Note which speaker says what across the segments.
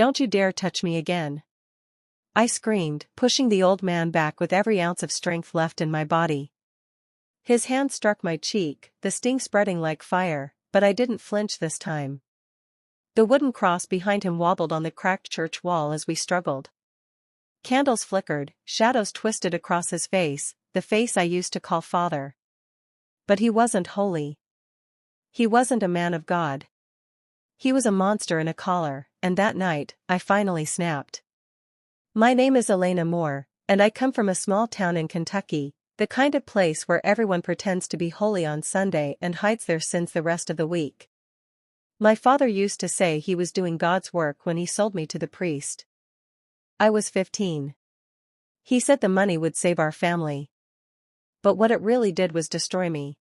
Speaker 1: Don't you dare touch me again. I screamed, pushing the old man back with every ounce of strength left in my body. His hand struck my cheek, the sting spreading like fire, but I didn't flinch this time. The wooden cross behind him wobbled on the cracked church wall as we struggled. Candles flickered, shadows twisted across his face, the face I used to call father. But he wasn't holy. He wasn't a man of God. He was a monster in a collar, and that night, I finally snapped. My name is Elena Moore, and I come from a small town in Kentucky, the kind of place where everyone pretends to be holy on Sunday and hides their sins the rest of the week. My father used to say he was doing God's work when he sold me to the priest. I was 15. He said the money would save our family. But what it really did was destroy me.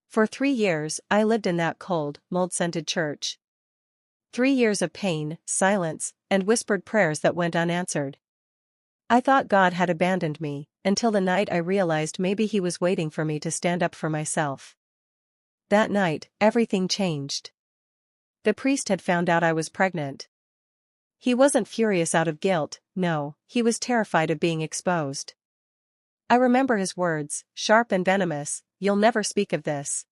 Speaker 1: For 3 years, I lived in that cold, mold-scented church. 3 years of pain, silence, and whispered prayers that went unanswered. I thought God had abandoned me, until the night I realized maybe he was waiting for me to stand up for myself. That night, everything changed. The priest had found out I was pregnant. He wasn't furious out of guilt, no, he was terrified of being exposed. I remember his words, sharp and venomous, "You'll never speak of this.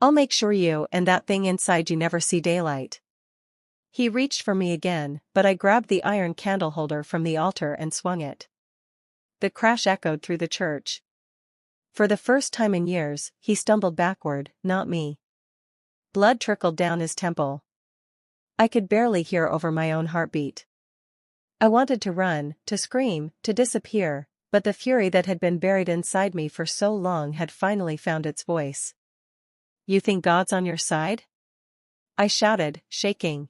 Speaker 1: I'll make sure you and that thing inside you never see daylight." He reached for me again, but I grabbed the iron candle holder from the altar and swung it. The crash echoed through the church. For the first time in years, he stumbled backward, not me. Blood trickled down his temple. I could barely hear over my own heartbeat. I wanted to run, to scream, to disappear, but the fury that had been buried inside me for so long had finally found its voice. "You think God's on your side?" I shouted, shaking.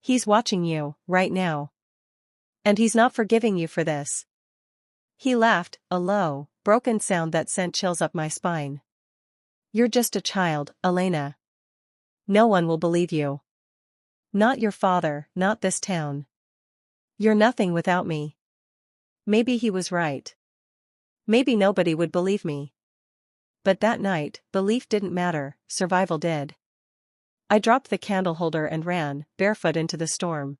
Speaker 1: "He's watching you, right now. And he's not forgiving you for this." He laughed, a low, broken sound that sent chills up my spine. "You're just a child, Elena. No one will believe you. Not your father, not this town. You're nothing without me." Maybe he was right. Maybe nobody would believe me. But that night, belief didn't matter, survival did. I dropped the candle holder and ran, barefoot into the storm.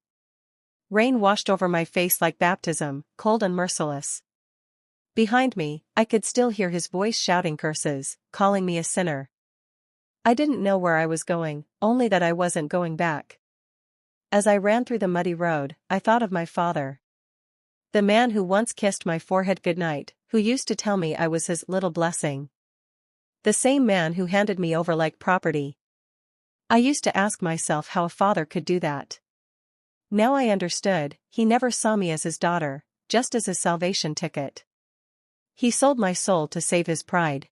Speaker 1: Rain washed over my face like baptism, cold and merciless. Behind me, I could still hear his voice shouting curses, calling me a sinner. I didn't know where I was going, only that I wasn't going back. As I ran through the muddy road, I thought of my father. The man who once kissed my forehead goodnight, who used to tell me I was his little blessing. The same man who handed me over like property. I used to ask myself how a father could do that. Now I understood, he never saw me as his daughter, just as his salvation ticket. He sold my soul to save his pride.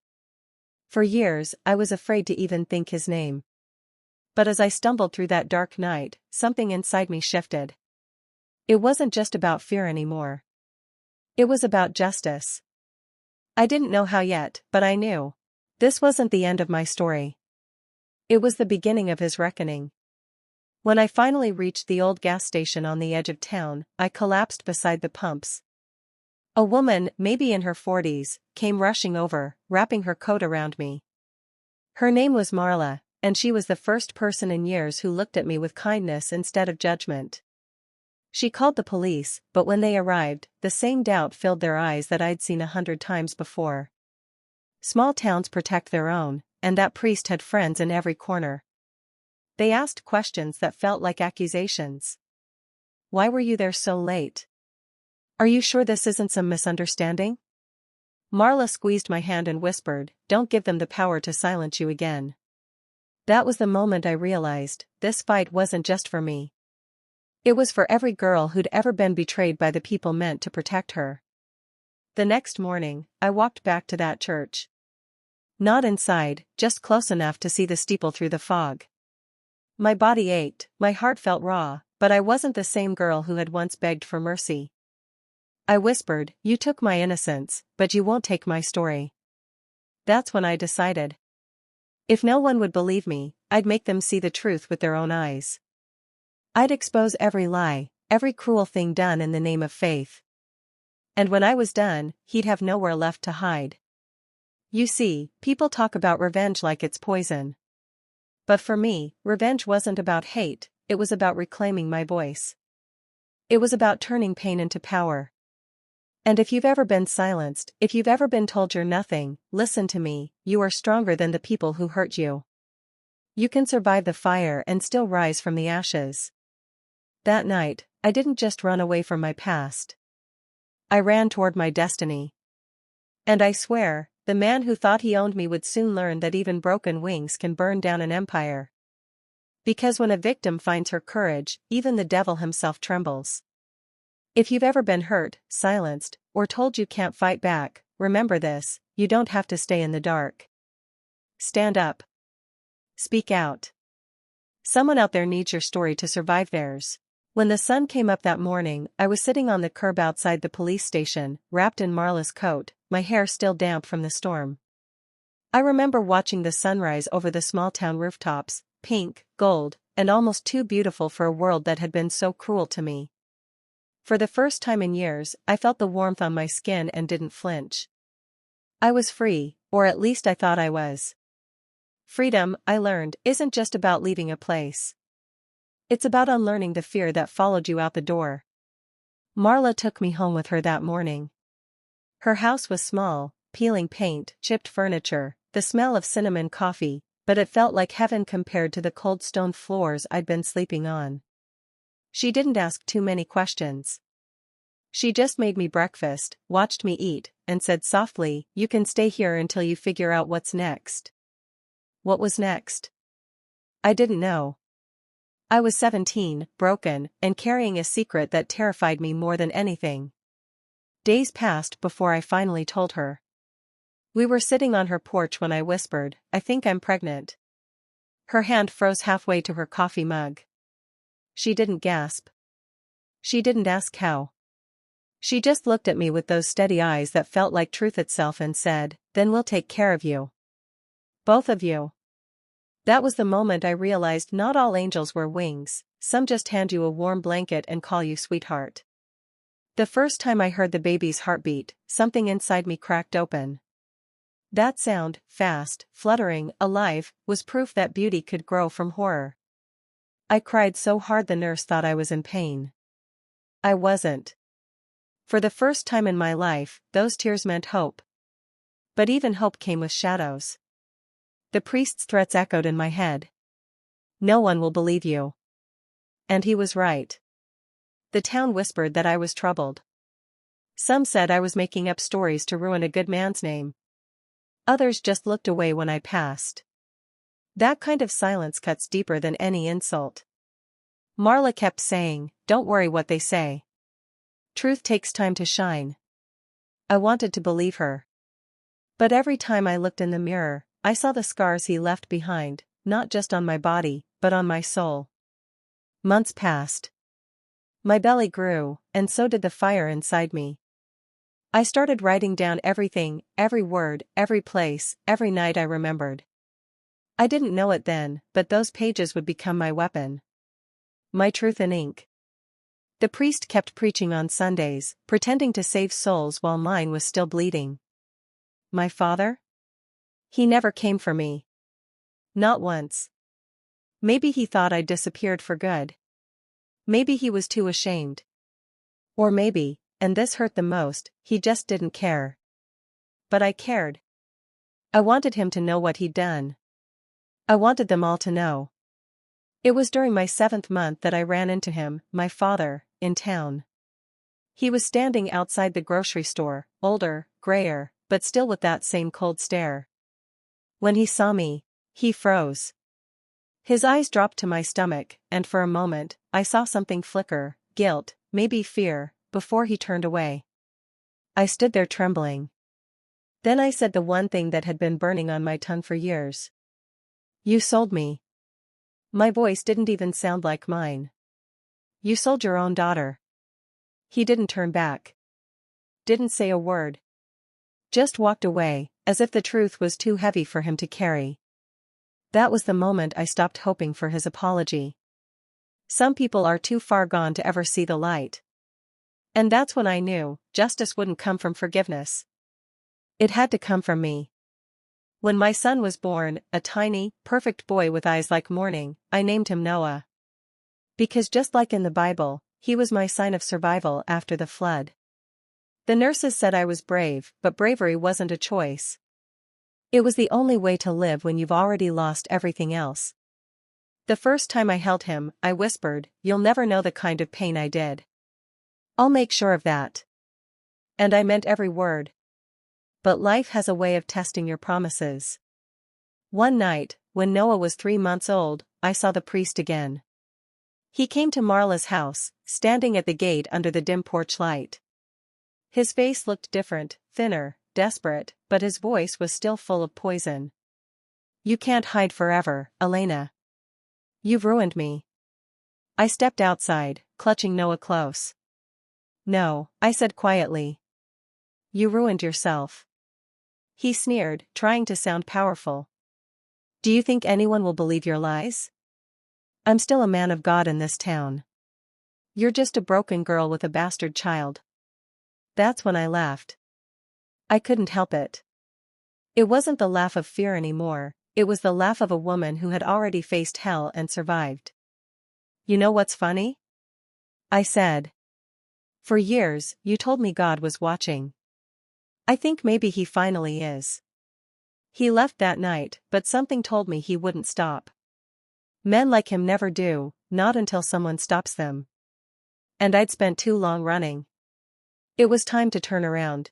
Speaker 1: For years, I was afraid to even think his name. But as I stumbled through that dark night, something inside me shifted. It wasn't just about fear anymore. It was about justice. I didn't know how yet, but I knew. This wasn't the end of my story. It was the beginning of his reckoning. When I finally reached the old gas station on the edge of town, I collapsed beside the pumps. A woman, maybe in her 40s, came rushing over, wrapping her coat around me. Her name was Marla, and she was the first person in years who looked at me with kindness instead of judgment. She called the police, but when they arrived, the same doubt filled their eyes that I'd seen 100 times before. Small towns protect their own, and that priest had friends in every corner. They asked questions that felt like accusations. "Why were you there so late? Are you sure this isn't some misunderstanding?" Marla squeezed my hand and whispered, "Don't give them the power to silence you again." That was the moment I realized, this fight wasn't just for me. It was for every girl who'd ever been betrayed by the people meant to protect her. The next morning, I walked back to that church. Not inside, just close enough to see the steeple through the fog. My body ached, my heart felt raw, but I wasn't the same girl who had once begged for mercy. I whispered, "You took my innocence, but you won't take my story." That's when I decided. If no one would believe me, I'd make them see the truth with their own eyes. I'd expose every lie, every cruel thing done in the name of faith. And when I was done, he'd have nowhere left to hide. You see, people talk about revenge like it's poison. But for me, revenge wasn't about hate, it was about reclaiming my voice. It was about turning pain into power. And if you've ever been silenced, if you've ever been told you're nothing, listen to me, you are stronger than the people who hurt you. You can survive the fire and still rise from the ashes. That night, I didn't just run away from my past. I ran toward my destiny. And I swear, the man who thought he owned me would soon learn that even broken wings can burn down an empire. Because when a victim finds her courage, even the devil himself trembles. If you've ever been hurt, silenced, or told you can't fight back, remember this, you don't have to stay in the dark. Stand up. Speak out. Someone out there needs your story to survive theirs. When the sun came up that morning, I was sitting on the curb outside the police station, wrapped in Marla's coat, my hair still damp from the storm. I remember watching the sunrise over the small town rooftops, pink, gold, and almost too beautiful for a world that had been so cruel to me. For the first time in years, I felt the warmth on my skin and didn't flinch. I was free, or at least I thought I was. Freedom, I learned, isn't just about leaving a place. It's about unlearning the fear that followed you out the door. Marla took me home with her that morning. Her house was small, peeling paint, chipped furniture, the smell of cinnamon coffee, but it felt like heaven compared to the cold stone floors I'd been sleeping on. She didn't ask too many questions. She just made me breakfast, watched me eat, and said softly, "You can stay here until you figure out what's next." What was next? I didn't know. I was 17, broken, and carrying a secret that terrified me more than anything. Days passed before I finally told her. We were sitting on her porch when I whispered, "I think I'm pregnant." Her hand froze halfway to her coffee mug. She didn't gasp. She didn't ask how. She just looked at me with those steady eyes that felt like truth itself and said, "Then we'll take care of you. Both of you." That was the moment I realized not all angels wear wings, some just hand you a warm blanket and call you sweetheart. The first time I heard the baby's heartbeat, something inside me cracked open. That sound, fast, fluttering, alive, was proof that beauty could grow from horror. I cried so hard the nurse thought I was in pain. I wasn't. For the first time in my life, those tears meant hope. But even hope came with shadows. The priest's threats echoed in my head. "No one will believe you." And he was right. The town whispered that I was troubled. Some said I was making up stories to ruin a good man's name. Others just looked away when I passed. That kind of silence cuts deeper than any insult. Marla kept saying, "Don't worry what they say. Truth takes time to shine." I wanted to believe her. But every time I looked in the mirror, I saw the scars he left behind, not just on my body, but on my soul. Months passed. My belly grew, and so did the fire inside me. I started writing down everything, every word, every place, every night I remembered. I didn't know it then, but those pages would become my weapon. My truth in ink. The priest kept preaching on Sundays, pretending to save souls while mine was still bleeding. My father? He never came for me. Not once. Maybe he thought I'd disappeared for good. Maybe he was too ashamed. Or maybe, and this hurt the most, he just didn't care. But I cared. I wanted him to know what he'd done. I wanted them all to know. It was during my 7th month that I ran into him, my father, in town. He was standing outside the grocery store, older, grayer, but still with that same cold stare. When he saw me, he froze. His eyes dropped to my stomach, and for a moment, I saw something flicker, guilt, maybe fear, before he turned away. I stood there trembling. Then I said the one thing that had been burning on my tongue for years. "You sold me." My voice didn't even sound like mine. "You sold your own daughter." He didn't turn back. Didn't say a word. Just walked away, as if the truth was too heavy for him to carry. That was the moment I stopped hoping for his apology. Some people are too far gone to ever see the light. And that's when I knew, justice wouldn't come from forgiveness. It had to come from me. When my son was born, a tiny, perfect boy with eyes like morning, I named him Noah. Because just like in the Bible, he was my sign of survival after the flood. The nurses said I was brave, but bravery wasn't a choice. It was the only way to live when you've already lost everything else. The first time I held him, I whispered, "You'll never know the kind of pain I did. I'll make sure of that." And I meant every word. But life has a way of testing your promises. One night, when Noah was 3 months old, I saw the priest again. He came to Marla's house, standing at the gate under the dim porch light. His face looked different, thinner, desperate, but his voice was still full of poison. "You can't hide forever, Elena. You've ruined me." I stepped outside, clutching Noah close. "No," I said quietly. "You ruined yourself." He sneered, trying to sound powerful. "Do you think anyone will believe your lies? I'm still a man of God in this town. You're just a broken girl with a bastard child." That's when I laughed. I couldn't help it. It wasn't the laugh of fear anymore, it was the laugh of a woman who had already faced hell and survived. "You know what's funny?" I said. "For years, you told me God was watching. I think maybe he finally is." He left that night, but something told me he wouldn't stop. Men like him never do, not until someone stops them. And I'd spent too long running. It was time to turn around.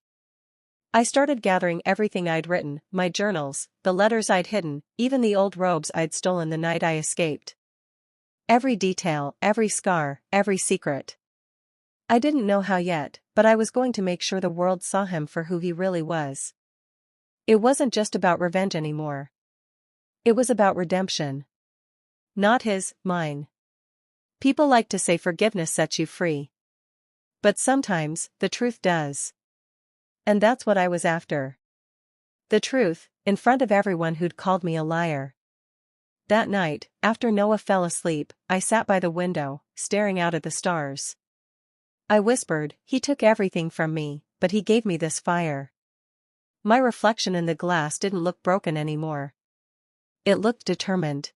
Speaker 1: I started gathering everything I'd written, my journals, the letters I'd hidden, even the old robes I'd stolen the night I escaped. Every detail, every scar, every secret. I didn't know how yet, but I was going to make sure the world saw him for who he really was. It wasn't just about revenge anymore. It was about redemption. Not his, mine. People like to say forgiveness sets you free. But sometimes, the truth does. And that's what I was after. The truth, in front of everyone who'd called me a liar. That night, after Noah fell asleep, I sat by the window, staring out at the stars. I whispered, "He took everything from me, but he gave me this fire." My reflection in the glass didn't look broken anymore. It looked determined.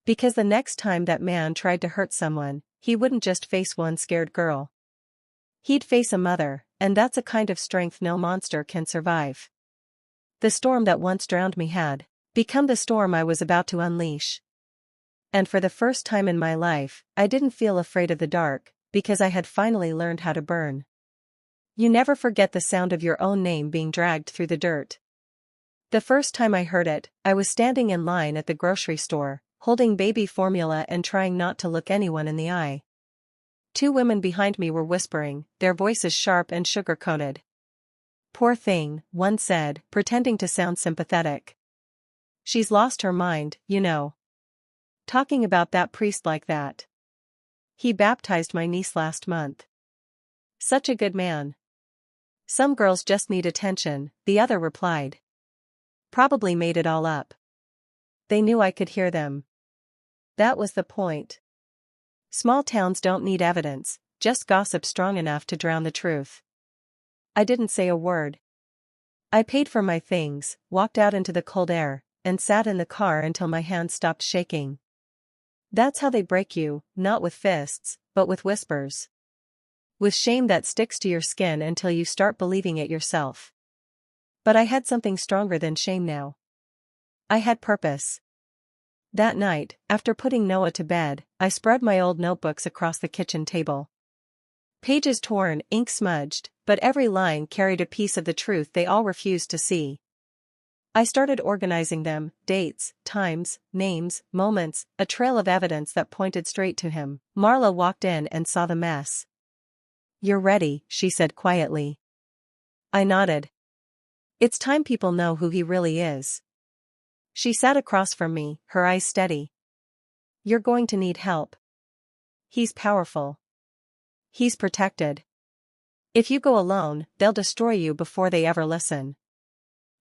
Speaker 1: Because the next time that man tried to hurt someone, he wouldn't just face one scared girl. He'd face a mother, and that's a kind of strength no monster can survive. The storm that once drowned me had become the storm I was about to unleash. And for the first time in my life, I didn't feel afraid of the dark, because I had finally learned how to burn. You never forget the sound of your own name being dragged through the dirt. The first time I heard it, I was standing in line at the grocery store, holding baby formula and trying not to look anyone in the eye. 2 women behind me were whispering, their voices sharp and sugar-coated. "Poor thing," one said, pretending to sound sympathetic. "She's lost her mind, you know. Talking about that priest like that. He baptized my niece last month. Such a good man." "Some girls just need attention," the other replied. "Probably made it all up." They knew I could hear them. That was the point. Small towns don't need evidence, just gossip strong enough to drown the truth. I didn't say a word. I paid for my things, walked out into the cold air, and sat in the car until my hands stopped shaking. That's how they break you, not with fists, but with whispers. With shame that sticks to your skin until you start believing it yourself. But I had something stronger than shame now. I had purpose. That night, after putting Noah to bed, I spread my old notebooks across the kitchen table. Pages torn, ink smudged, but every line carried a piece of the truth they all refused to see. I started organizing them, dates, times, names, moments, a trail of evidence that pointed straight to him. Marla walked in and saw the mess. "You're ready," she said quietly. I nodded. "It's time people know who he really is." She sat across from me, her eyes steady. "You're going to need help. He's powerful. He's protected. If you go alone, they'll destroy you before they ever listen."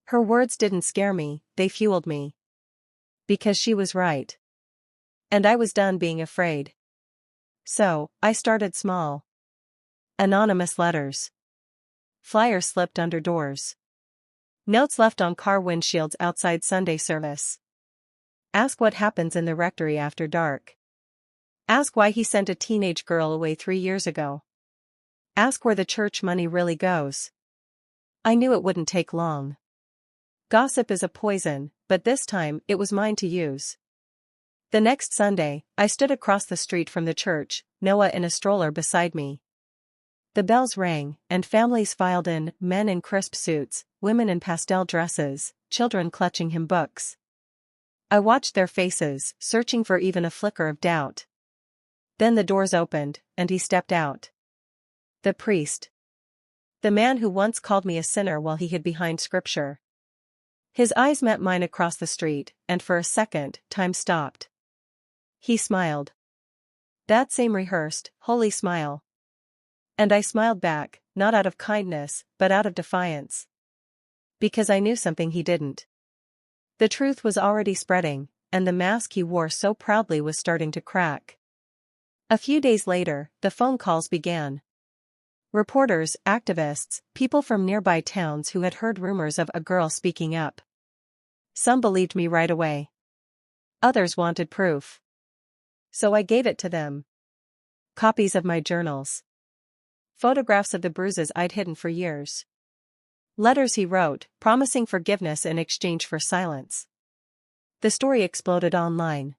Speaker 1: Her words didn't scare me, they fueled me. Because she was right. And I was done being afraid. So, I started small. Anonymous letters. Flyers slipped under doors. Notes left on car windshields outside Sunday service. Ask what happens in the rectory after dark. Ask why he sent a teenage girl away 3 years ago. Ask where the church money really goes. I knew it wouldn't take long. Gossip is a poison, but this time it was mine to use. The next Sunday, I stood across the street from the church, Noah in a stroller beside me. The bells rang, and families filed in, men in crisp suits, women in pastel dresses, children clutching hymn books. I watched their faces, searching for even a flicker of doubt. Then the doors opened, and he stepped out. The priest. The man who once called me a sinner while he hid behind scripture. His eyes met mine across the street, and for a second, time stopped. He smiled. That same rehearsed, holy smile. And I smiled back, not out of kindness, but out of defiance. Because I knew something he didn't. The truth was already spreading, and the mask he wore so proudly was starting to crack. A few days later, the phone calls began. Reporters, activists, people from nearby towns who had heard rumors of a girl speaking up. Some believed me right away. Others wanted proof. So I gave it to them. Copies of my journals. Photographs of the bruises I'd hidden for years. Letters he wrote, promising forgiveness in exchange for silence. The story exploded online.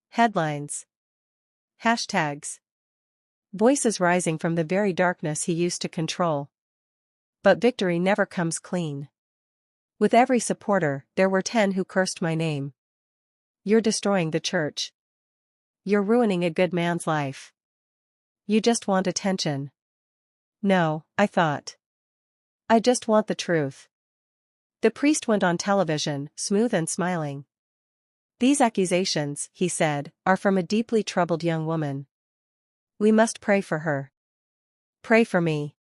Speaker 1: Headlines. Hashtags. Voices rising from the very darkness he used to control. But victory never comes clean. With every supporter, there were 10 who cursed my name. You're destroying the church. You're ruining a good man's life. You just want attention. No, I thought. I just want the truth. The priest went on television, smooth and smiling. These accusations, he said, are from a deeply troubled young woman. We must pray for her. Pray for me.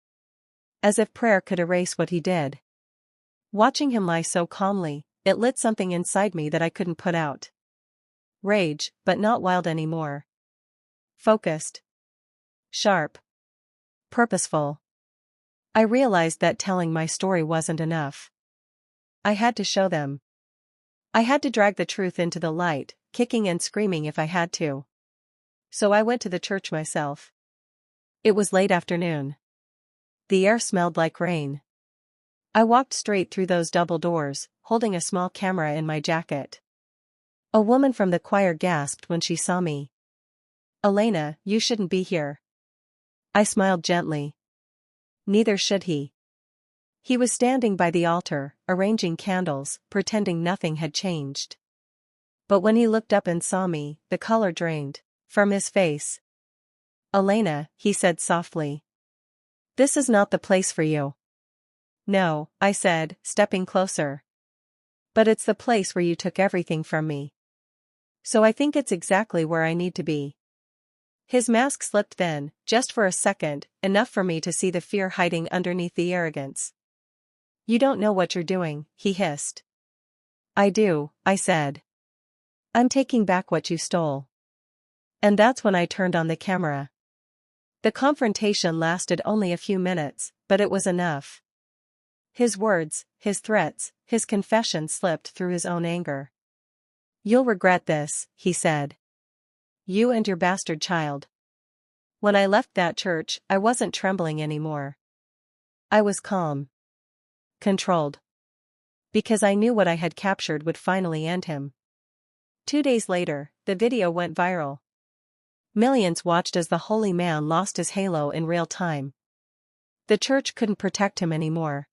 Speaker 1: As if prayer could erase what he did. Watching him lie so calmly, it lit something inside me that I couldn't put out. Rage, but not wild anymore. Focused. Sharp. Purposeful. I realized that telling my story wasn't enough. I had to show them. I had to drag the truth into the light, kicking and screaming if I had to. So I went to the church myself. It was late afternoon. The air smelled like rain. I walked straight through those double doors, holding a small camera in my jacket. A woman from the choir gasped when she saw me. Elena, you shouldn't be here. I smiled gently. Neither should he. He was standing by the altar, arranging candles, pretending nothing had changed. But when he looked up and saw me, the color drained from his face. Elena, he said softly. This is not the place for you. No, I said, stepping closer. But it's the place where you took everything from me. So I think it's exactly where I need to be. His mask slipped then, just for a second, enough for me to see the fear hiding underneath the arrogance. You don't know what you're doing, he hissed. I do, I said. I'm taking back what you stole. And that's when I turned on the camera. The confrontation lasted only a few minutes, but it was enough. His words, his threats, his confession slipped through his own anger. You'll regret this, he said. You and your bastard child. When I left that church, I wasn't trembling anymore. I was calm. Controlled. Because I knew what I had captured would finally end him. 2 days later, the video went viral. Millions watched as the holy man lost his halo in real time. The church couldn't protect him anymore.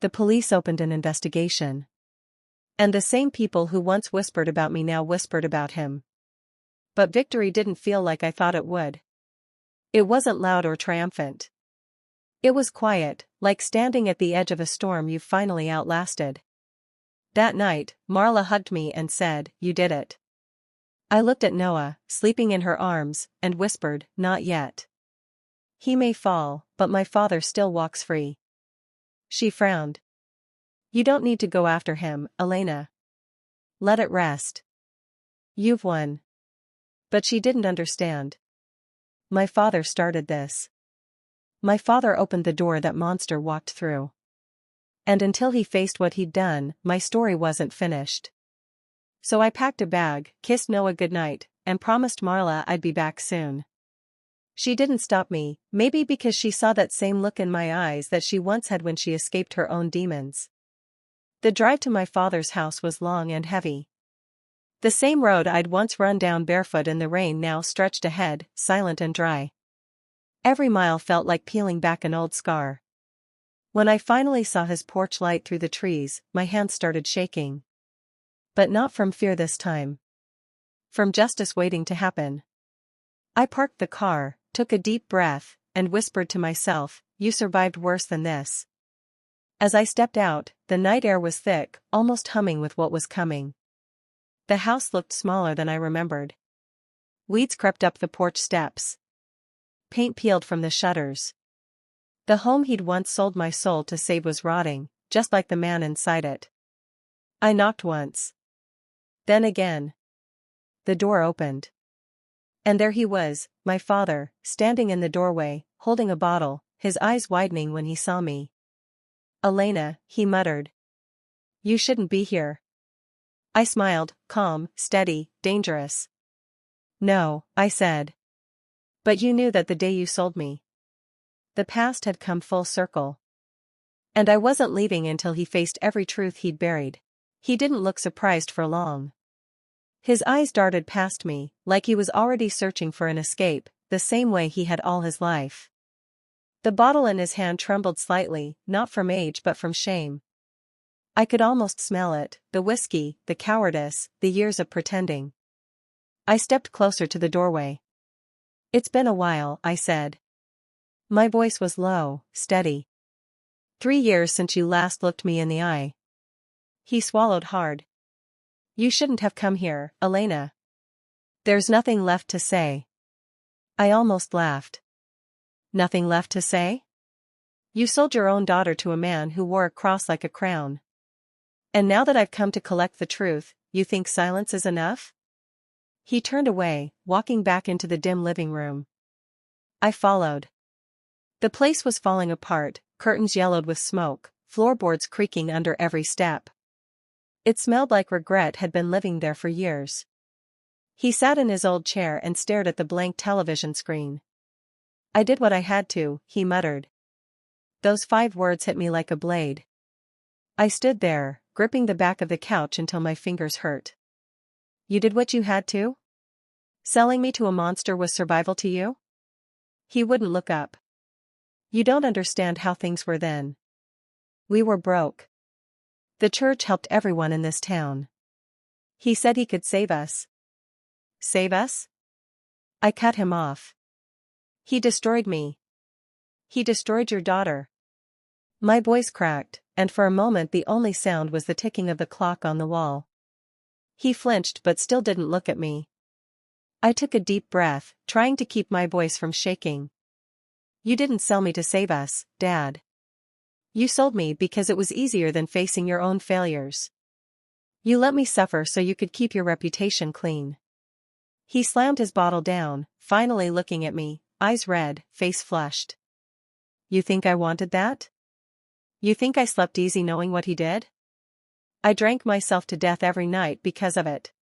Speaker 1: The police opened an investigation. And the same people who once whispered about me now whispered about him. But victory didn't feel like I thought it would. It wasn't loud or triumphant. It was quiet, like standing at the edge of a storm you've finally outlasted. That night, Marla hugged me and said, "You did it." I looked at Noah, sleeping in her arms, and whispered, "Not yet. He may fall, but my father still walks free." She frowned. "You don't need to go after him, Elena. Let it rest. You've won." But she didn't understand. My father started this. My father opened the door that monster walked through. And until he faced what he'd done, my story wasn't finished. So I packed a bag, kissed Noah goodnight, and promised Marla I'd be back soon. She didn't stop me, maybe because she saw that same look in my eyes that she once had when she escaped her own demons. The drive to my father's house was long and heavy. The same road I'd once run down barefoot in the rain now stretched ahead, silent and dry. Every mile felt like peeling back an old scar. When I finally saw his porch light through the trees, my hands started shaking. But not from fear this time. From justice waiting to happen. I parked the car, took a deep breath, and whispered to myself, "You survived worse than this." As I stepped out, the night air was thick, almost humming with what was coming. The house looked smaller than I remembered. Weeds crept up the porch steps. Paint peeled from the shutters. The home he'd once sold my soul to save was rotting, just like the man inside it. I knocked once. Then again. The door opened. And there he was, my father, standing in the doorway, holding a bottle, his eyes widening when he saw me. "Elena," he muttered. "You shouldn't be here." I smiled, calm, steady, dangerous. "No," I said. "But you knew that the day you sold me." The past had come full circle. And I wasn't leaving until he faced every truth he'd buried. He didn't look surprised for long. His eyes darted past me, like he was already searching for an escape, the same way he had all his life. The bottle in his hand trembled slightly, not from age but from shame. I could almost smell it, the whiskey, the cowardice, the years of pretending. I stepped closer to the doorway. "It's been a while," I said. My voice was low, steady. 3 years since you last looked me in the eye." He swallowed hard. "You shouldn't have come here, Elena." "There's nothing left to say." I almost laughed. "Nothing left to say?" "You sold your own daughter to a man who wore a cross like a crown. And now that I've come to collect the truth, you think silence is enough?" He turned away, walking back into the dim living room. I followed. The place was falling apart, curtains yellowed with smoke, floorboards creaking under every step. It smelled like regret had been living there for years. He sat in his old chair and stared at the blank television screen. "I did what I had to," he muttered. Those 5 words hit me like a blade. I stood there, gripping the back of the couch until my fingers hurt. "You did what you had to? Selling me to a monster was survival to you?" He wouldn't look up. "You don't understand how things were then. We were broke. The church helped everyone in this town. He said he could save us." "Save us?" I cut him off. "He destroyed me. He destroyed your daughter." My voice cracked, and for a moment the only sound was the ticking of the clock on the wall. He flinched but still didn't look at me. I took a deep breath, trying to keep my voice from shaking. "You didn't sell me to save us, Dad. You sold me because it was easier than facing your own failures. You let me suffer so you could keep your reputation clean." He slammed his bottle down, finally looking at me, eyes red, face flushed. "You think I wanted that? You think I slept easy knowing what he did? I drank myself to death every night because of it."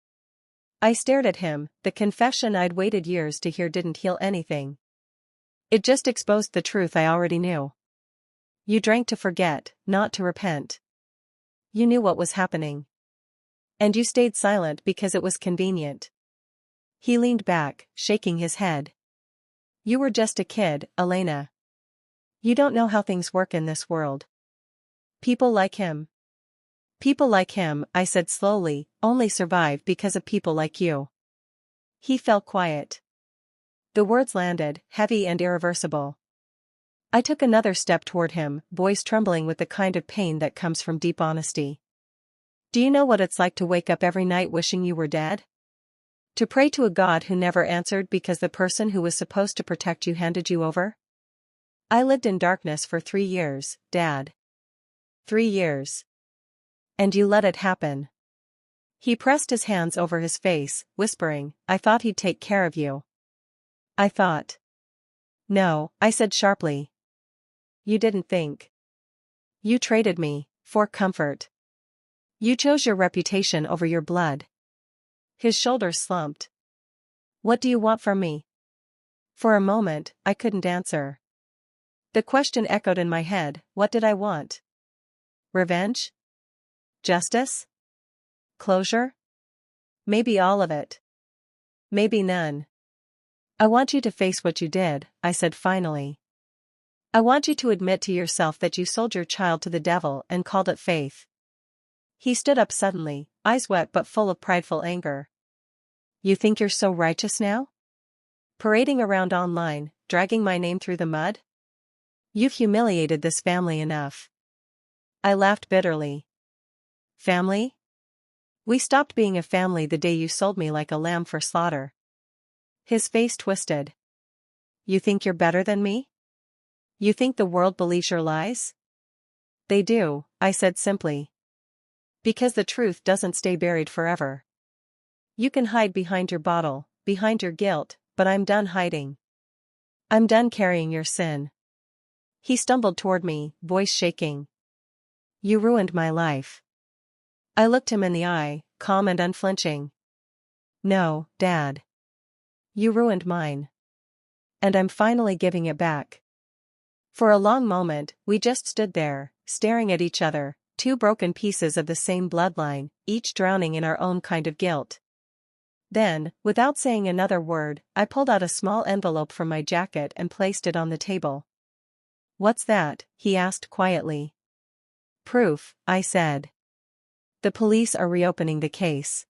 Speaker 1: I stared at him. The confession I'd waited years to hear didn't heal anything. It just exposed the truth I already knew. You drank to forget, not to repent. You knew what was happening. And you stayed silent because it was convenient. He leaned back, shaking his head. "You were just a kid, Elena. You don't know how things work in this world. People like him." "People like him," I said slowly, "only survive because of people like you." He fell quiet. The words landed, heavy and irreversible. I took another step toward him, voice trembling with the kind of pain that comes from deep honesty. "Do you know what it's like to wake up every night wishing you were dead? To pray to a God who never answered because the person who was supposed to protect you handed you over? I lived in darkness for 3 years, Dad. 3 years. And you let it happen." He pressed his hands over his face, whispering, "I thought he'd take care of you." "I thought." "No," I said sharply. "You didn't think. You traded me for comfort. You chose your reputation over your blood. His shoulders slumped. What do you want from me? For a moment, I couldn't answer. The question echoed in my head, what did I want? Revenge? Justice? Closure? Maybe all of it. Maybe none. I want you to face what you did, I said finally. I want you to admit to yourself that you sold your child to the devil and called it faith. He stood up suddenly, eyes wet but full of prideful anger. You think you're so righteous now? Parading around online, dragging my name through the mud? You've humiliated this family enough. I laughed bitterly. Family? We stopped being a family the day you sold me like a lamb for slaughter. His face twisted. You think you're better than me? You think the world believes your lies? They do, I said simply. Because the truth doesn't stay buried forever. You can hide behind your bottle, behind your guilt, but I'm done hiding. I'm done carrying your sin. He stumbled toward me, voice shaking. You ruined my life. I looked him in the eye, calm and unflinching. No, Dad. You ruined mine. And I'm finally giving it back. For a long moment, we just stood there, staring at each other, two broken pieces of the same bloodline, each drowning in our own kind of guilt. Then, without saying another word, I pulled out a small envelope from my jacket and placed it on the table. What's that? He asked quietly. Proof, I said. The police are reopening the case.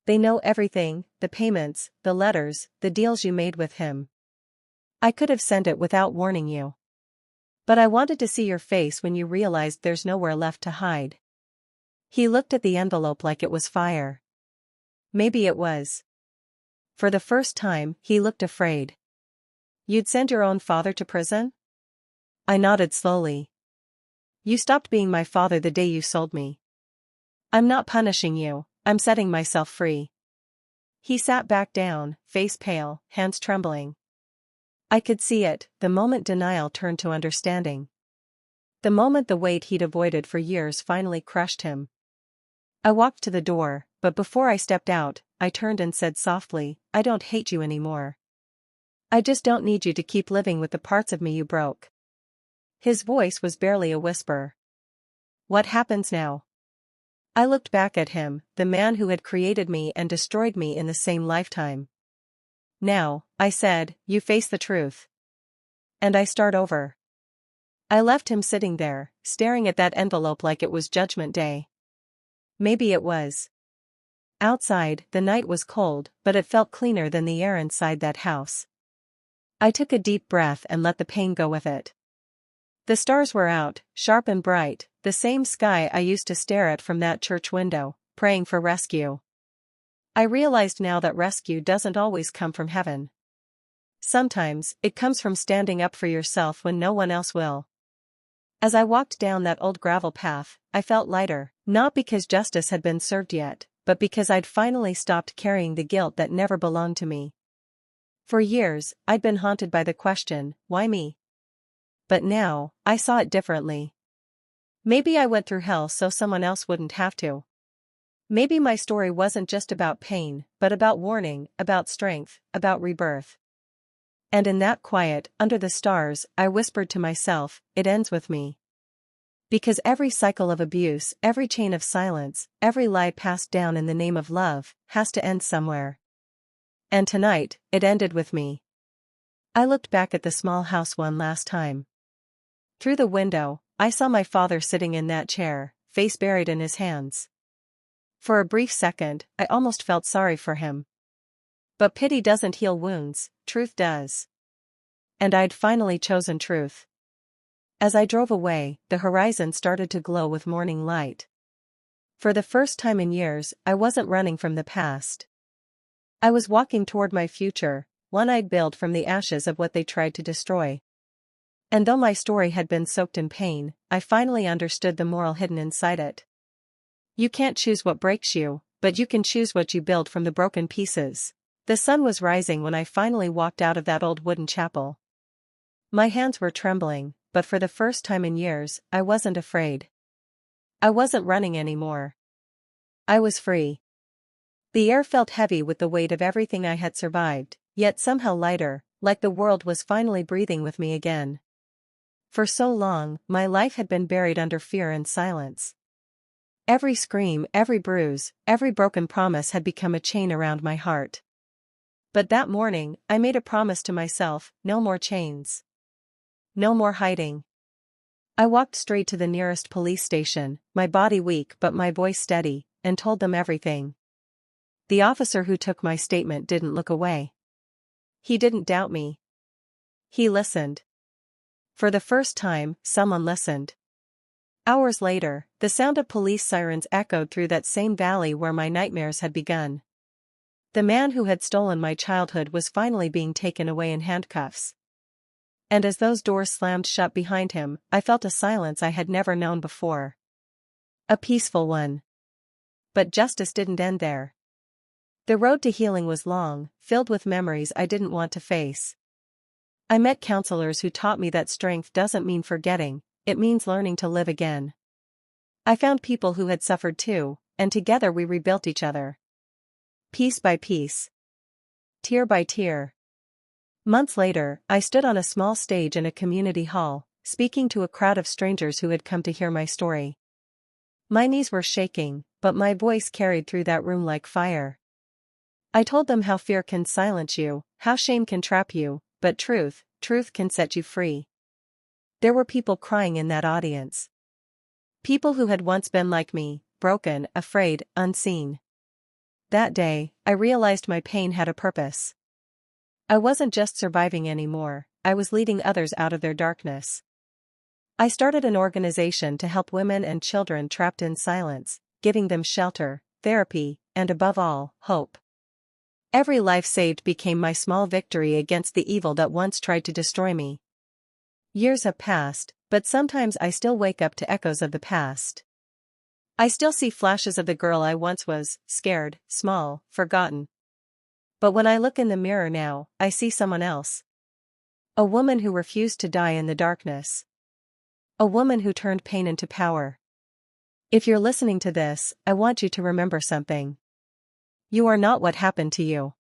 Speaker 1: They know everything, the payments, the letters, the deals you made with him. I could have sent it without warning you. But I wanted to see your face when you realized there's nowhere left to hide. He looked at the envelope like it was fire. Maybe it was. For the first time, he looked afraid. You'd send your own father to prison? I nodded slowly. You stopped being my father the day you sold me. I'm not punishing you, I'm setting myself free. He sat back down, face pale, hands trembling. I could see it, the moment denial turned to understanding. The moment the weight he'd avoided for years finally crushed him. I walked to the door, but before I stepped out, I turned and said softly, I don't hate you anymore. I just don't need you to keep living with the parts of me you broke. His voice was barely a whisper. What happens now? I looked back at him, the man who had created me and destroyed me in the same lifetime. Now, I said, you face the truth. And I start over. I left him sitting there, staring at that envelope like it was Judgment Day. Maybe it was. Outside, the night was cold, but it felt cleaner than the air inside that house. I took a deep breath and let the pain go with it. The stars were out, sharp and bright, the same sky I used to stare at from that church window, praying for rescue. I realized now that rescue doesn't always come from heaven. Sometimes, it comes from standing up for yourself when no one else will. As I walked down that old gravel path, I felt lighter, not because justice had been served yet, but because I'd finally stopped carrying the guilt that never belonged to me. For years, I'd been haunted by the question, why me? But now, I saw it differently. Maybe I went through hell so someone else wouldn't have to. Maybe my story wasn't just about pain, but about warning, about strength, about rebirth. And in that quiet, under the stars, I whispered to myself, it ends with me. Because every cycle of abuse, every chain of silence, every lie passed down in the name of love, has to end somewhere. And tonight, it ended with me. I looked back at the small house one last time. Through the window, I saw my father sitting in that chair, face buried in his hands. For a brief second, I almost felt sorry for him. But pity doesn't heal wounds, truth does. And I'd finally chosen truth. As I drove away, the horizon started to glow with morning light. For the first time in years, I wasn't running from the past. I was walking toward my future, one I'd build from the ashes of what they tried to destroy. And though my story had been soaked in pain, I finally understood the moral hidden inside it. You can't choose what breaks you, but you can choose what you build from the broken pieces. The sun was rising when I finally walked out of that old wooden chapel. My hands were trembling, but for the first time in years, I wasn't afraid. I wasn't running anymore. I was free. The air felt heavy with the weight of everything I had survived, yet somehow lighter, like the world was finally breathing with me again. For so long, my life had been buried under fear and silence. Every scream, every bruise, every broken promise had become a chain around my heart. But that morning, I made a promise to myself: no more chains. No more hiding. I walked straight to the nearest police station, my body weak but my voice steady, and told them everything. The officer who took my statement didn't look away. He didn't doubt me. He listened. For the first time, someone listened. Hours later, the sound of police sirens echoed through that same valley where my nightmares had begun. The man who had stolen my childhood was finally being taken away in handcuffs. And as those doors slammed shut behind him, I felt a silence I had never known before. A peaceful one. But justice didn't end there. The road to healing was long, filled with memories I didn't want to face. I met counselors who taught me that strength doesn't mean forgetting, it means learning to live again. I found people who had suffered too, and together we rebuilt each other. Piece by piece. Tear by tear. Months later, I stood on a small stage in a community hall, speaking to a crowd of strangers who had come to hear my story. My knees were shaking, but my voice carried through that room like fire. I told them how fear can silence you, how shame can trap you, but truth can set you free. There were people crying in that audience. People who had once been like me, broken, afraid, unseen. That day, I realized my pain had a purpose. I wasn't just surviving anymore, I was leading others out of their darkness. I started an organization to help women and children trapped in silence, giving them shelter, therapy, and above all, hope. Every life saved became my small victory against the evil that once tried to destroy me. Years have passed, but sometimes I still wake up to echoes of the past. I still see flashes of the girl I once was, scared, small, forgotten. But when I look in the mirror now, I see someone else. A woman who refused to die in the darkness. A woman who turned pain into power. If you're listening to this, I want you to remember something. You are not what happened to you.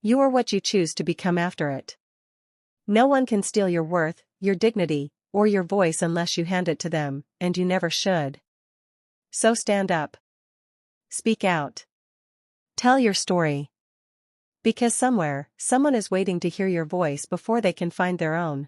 Speaker 1: You are what you choose to become after it. No one can steal your worth, your dignity, or your voice unless you hand it to them, and you never should. So stand up. Speak out. Tell your story. Because somewhere, someone is waiting to hear your voice before they can find their own.